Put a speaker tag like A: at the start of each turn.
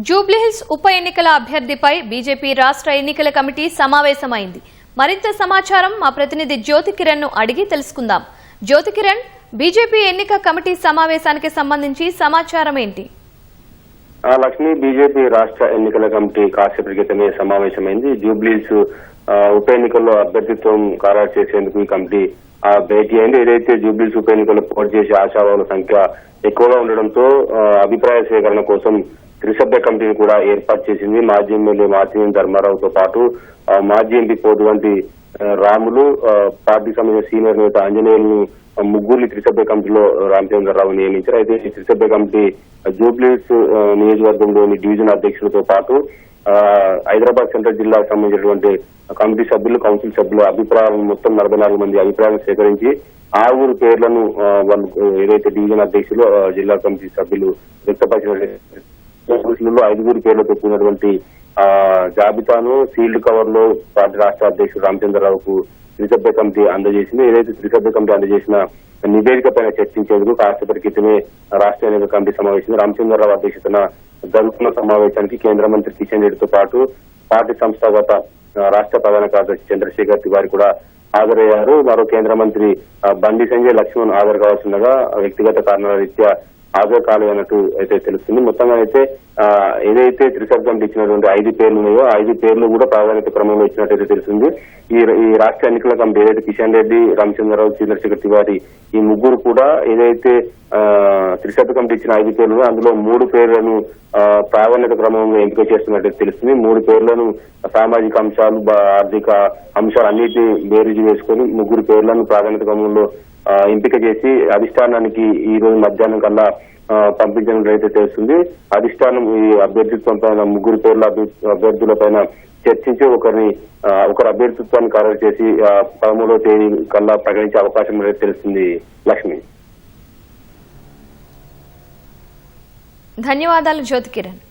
A: జూబ్లీహిల్స్ ఉప ఎన్నికల అభ్యర్థిపై బీజేపీ రాష్ట్ర ఎన్నికల కమిటీ సమావేశమైంది. మరింత సమాచారం మా ప్రతినిధి జ్యోతి కిరణ్ ను అడిగి తెలుసుకుందాం. జ్యోతి కిరణ్, బీజేపీ ఎన్నిక కమిటీ సమావేశానికి సంబంధించి సమాచారం ఏంటి?
B: లక్ష్మి, బీజేపీ రాష్ట్ర ఎన్నికల కమిటీ కాసేపటి క్రితమే సమావేశమైంది. జూబ్లీహిల్స్ ఉప ఎన్నికల్లో అభ్యర్థిత్వం ఖరారు చేసేందుకు ఈ కమిటీ భేటీ అయింది. ఏదైతే జూబ్లీహిల్స్ ఉప ఎన్నికల్లో పోటీ చేసే ఆశావాహుల సంఖ్య ఎక్కువగా ఉండడంతో అభిప్రాయ సేకరణ కోసం త్రిసభ్య కమిటీని కూడా ఏర్పాటు చేసింది. మాజీ ఎమ్మెల్యే మార్తినేని ధర్మారావుతో పాటు మాజీ ఎంపీ పోతుగంటి రాములు, పార్టీకి సంబంధించిన సీనియర్ నేత ఆంజనేయులను ముగ్గురిని త్రిసభ్య కమిటీలో రామచంద్రరావు నియమించారు. అయితే ఈ త్రిసభ్య కమిటీ జూబ్లీహిల్స్ నియోజకవర్గంలోని డివిజన్ అధ్యక్షులతో పాటు హైదరాబాద్ సెంట్రల్ జిల్లాకు సంబంధించినటువంటి కమిటీ సభ్యులు, కౌన్సిల్ సభ్యుల అభిప్రాయాలను మొత్తం 44 మంది అభిప్రాయాలను సేకరించి 6 పేర్లను వాళ్ళు ఏదైతే డివిజన్ అధ్యక్షులు, జిల్లా కమిటీ సభ్యులు వ్యక్తపరిచిన 5 పేర్లతో కూడినటువంటి జాబితాను సీల్డ్ కవర్ లో పార్టీ రాష్ట్ర అధ్యక్షుడు రామచంద్రరావుకు త్రిసభ్య కమిటీ అందజేసింది. ఏదైతే త్రిసభ్య కమిటీ అందజేసిన నివేదిక పైన చర్చించేందుకు కాసేపటి క్రితమే రాష్ట్ర ఎన్నికల కమిటీ సమావేశం రామచంద్రరావు అధ్యక్షతన జరుగుతున్న సమావేశానికి కేంద్ర మంత్రి కిషన్ రెడ్డితో పాటు పార్టీ సంస్థాగత రాష్ట్ర ప్రధాన కార్యదర్శి చంద్రశేఖర్ తివారీ కూడా హాజరయ్యారు. మరో కేంద్ర మంత్రి బండి సంజయ్ లక్ష్మణ్ హాజరు కావాల్సిండగా వ్యక్తిగత కారణాల రీత్యా హాజరు కాలేనట్టు అయితే తెలుస్తుంది. మొత్తంగా అయితే ఏదైతే త్రిసభ్య కమిటీ ఇచ్చినటువంటి 5 పేర్లు ఉన్నాయో 5 పేర్లు కూడా ప్రాధాన్యత క్రమంలో ఇచ్చినట్టయితే తెలుస్తుంది. ఈ రాష్ట్ర ఎన్నికల కమిటీ ఏదైతే కిషన్ రెడ్డి, రామచంద్రరావు, చంద్రశేఖర్ తివారీ ఈ ముగ్గురు కూడా ఏదైతే త్రిసభ్య కమిటీ ఇచ్చిన 5 పేర్లు అందులో 3 పేర్లను ప్రాధాన్యత క్రమంలో ఎంపిక చేస్తున్నట్టు తెలుస్తుంది. 3 పేర్లను సామాజిక అంశాలు, ఆర్థిక అంశాలు అన్నిటిని బేరీజు వేసుకొని 3 పేర్లను ప్రాధాన్యత క్రమంలో ఎంపిక చేసి అధిష్టానానికి ఈ రోజు మధ్యాహ్నం కల్లా పంపించినట్లయితే తెలుస్తుంది. అధిష్టానం ఈ అభ్యర్థిత్వం పైన 3 పేర్ల అభ్యర్థుల పైన చర్చించి ఒకరి అభ్యర్థిత్వాన్ని ఖరారు చేసి 13వ తేదీ కల్లా ప్రకటించే అవకాశం అనేది తెలుస్తుంది. లక్ష్మి,
A: ధన్యవాదాలు జ్యోతి కిరణ్.